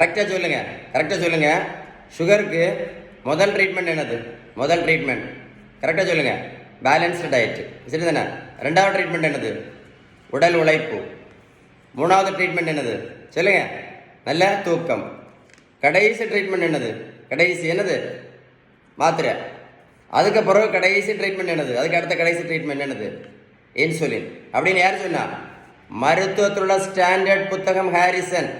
கரெக்டாக சொல்லுங்கள், கரெக்டாக சொல்லுங்கள். சுகருக்கு முதல் ட்ரீட்மெண்ட் என்னது? முதல் ட்ரீட்மெண்ட் கரெக்டாக சொல்லுங்கள், பேலன்ஸ்டு டயட்டு, சரி தானே? ரெண்டாவது ட்ரீட்மெண்ட் என்னது? உடல் உழைப்பு. மூணாவது ட்ரீட்மெண்ட் என்னது? சொல்லுங்கள், நல்ல தூக்கம். கடைசி ட்ரீட்மெண்ட் என்னது? கடைசி என்னது? மாத்திரை. அதுக்கு பிறகு கடைசி ட்ரீட்மெண்ட் என்னது? அதுக்கு அடுத்த கடைசி ட்ரீட்மெண்ட் என்னது? இன்சுலின். அப்படின்னு யார் சொன்னா? மருத்துவத்தில் உள்ள ஸ்டாண்டர்ட் புத்தகம் ஹாரிசன்.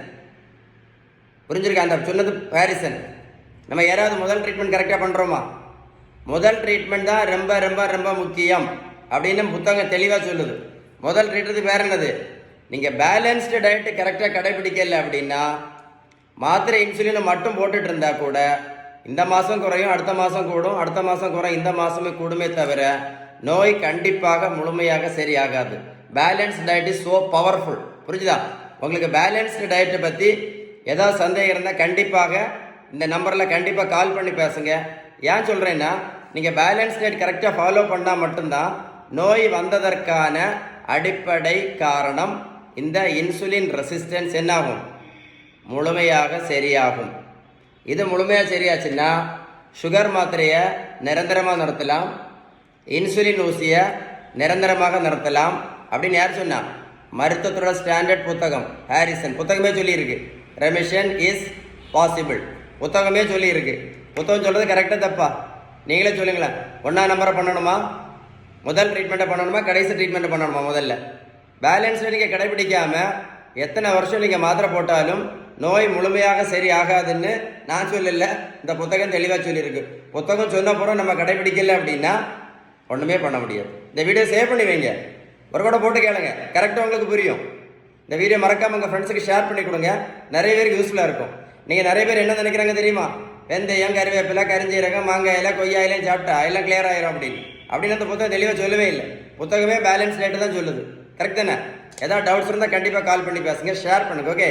புரிஞ்சிருக்கா? அந்த சொன்னது ஹாரிசன். நம்ம யாராவது முதல் ட்ரீட்மெண்ட் கரெக்டாக பண்ணுறோமா? முதல் ட்ரீட்மெண்ட் தான் ரொம்ப ரொம்ப ரொம்ப முக்கியம் அப்படின்னு புத்தகம் தெளிவாக சொல்லுது. முதல் ட்ரீட்மெண்ட் வேற என்னது? நீங்கள் பேலன்ஸ்டு டயட்டு கரெக்டாக கடைபிடிக்கல அப்படின்னா மாத்திரை இன்சுலினை மட்டும் போட்டுட்டு இருந்தா கூட இந்த மாதம் குறையும், அடுத்த மாதம் கூடும், அடுத்த மாதம் குறையும், இந்த மாதமே கூடுமே தவிர நோய் கண்டிப்பாக முழுமையாக சரியாகாது. Balance diet is so powerful. புரிஞ்சுதா? உங்களுக்கு பேலன்ஸ்டு டயட்டை பற்றி ஏதாவது சந்தேகம் இருந்தால் கண்டிப்பாக இந்த நம்பரில் கண்டிப்பாக கால் பண்ணி பேசுங்க. ஏன் சொல்கிறேன்னா, நீங்கள் பேலன்ஸ் டயட் கரெக்டாக ஃபாலோ பண்ணால் மட்டும்தான் நோய் வந்ததற்கான அடிப்படை காரணம் இந்த இன்சுலின் ரெசிஸ்டன்ஸ் என்னாகும்? முழுமையாக சரியாகும். இது முழுமையாக சரியாச்சுன்னா சுகர் மாத்திரையை நிரந்தரமாக நிறுத்தலாம், இன்சுலின் ஊசியை நிரந்தரமாக நிறுத்தலாம். அப்படின்னு யார் சொன்னா? மருத்துவத்தோட ஸ்டாண்டர்ட் புத்தகம் ஹாரிசன். புத்தகமே சொல்லியிருக்கு, ரெமிஷன் இஸ் பாசிபிள். புத்தகமே சொல்லியிருக்கு. புத்தகம் சொல்கிறது கரெக்டாக தப்பா? நீங்களே சொல்லுங்களேன். 1ஆம் நம்பரை பண்ணணுமா? முதல் ட்ரீட்மெண்ட்டை பண்ணணுமா? கடைசி ட்ரீட்மெண்ட்டை பண்ணணுமா? முதல்ல பேலன்ஸை நீங்கள் கடைபிடிக்காமல் எத்தனை வருஷம் நீங்கள் மாத்திரை போட்டாலும் நோய் முழுமையாக சரி ஆகாதுன்னு நான் சொல்லல, இந்த புத்தகம் தெளிவாக சொல்லியிருக்கு. புத்தகம் சொன்ன பிறகு நம்ம கடைபிடிக்கல அப்படின்னா ஒன்றுமே பண்ண முடியாது. இந்த வீடியோ சேவ் பண்ணி வைங்க, ஒரு கூட போட்டு கேளுங்க, கரெக்டாக உங்களுக்கு புரியும். இந்த வீடியோ மறக்காமல் உங்கள் ஃப்ரெண்ட்ஸுக்கு ஷேர் பண்ணி கொடுங்க, நிறைய பேருக்கு யூஸ்ஃபுல்லாக இருக்கும். நீங்கள் நிறைய பேர் என்ன நினைக்கிறாங்க தெரியுமா? வெந்தயம், கருவேப்பிலை, கரிஞ்சீரகம், மாங்காயில, கொய்யாயிலையும் சாப்பிட்டா எல்லாம் கிளியர் ஆயிரும் அப்படின்னு அந்த புத்தகம் தெளிவாக சொல்லவே இல்லை. புத்தகமே பேலன்ஸ் டயட்டு தான் சொல்லுது. கரெக்ட் தானே? ஏதாவது டவுட்ஸ் இருந்தால் கண்டிப்பாக கால் பண்ணி பேசுங்க, ஷேர் பண்ணுங்க. ஓகே.